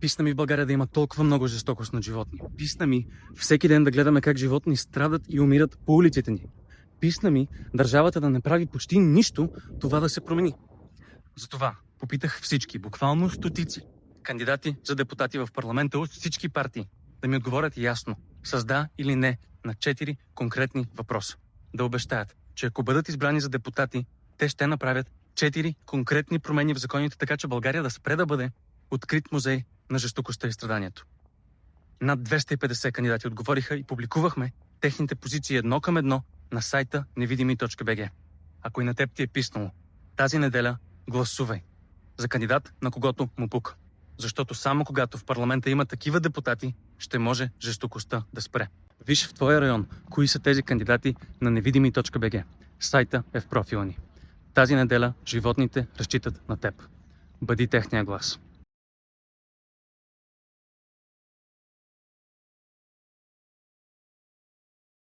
Писна ми в България да има толкова много жестокост на животни. Писна ми всеки ден да гледаме как животни страдат и умират по улиците ни. Писна ми държавата да не прави почти нищо това да се промени. Затова попитах всички, буквално стотици, кандидати за депутати в парламента от всички партии да ми отговорят ясно, с да или не, на 4 конкретни въпроса. Да обещаят, че ако бъдат избрани за депутати, те ще направят 4 конкретни промени в законите, така че България да спре да бъде открит музей на жестокостта и страданието. Над 250 кандидати отговориха и публикувахме техните позиции едно към едно на сайта невидими.bg. Ако и на теб ти е писнало, тази неделя гласувай за кандидат, на когото му пука. Защото само когато в парламента има такива депутати, ще може жестокостта да спре. Виж в твоя район кои са тези кандидати на невидими.bg. Сайта е в профила ни. Тази неделя животните разчитат на теб. Бъди техния глас.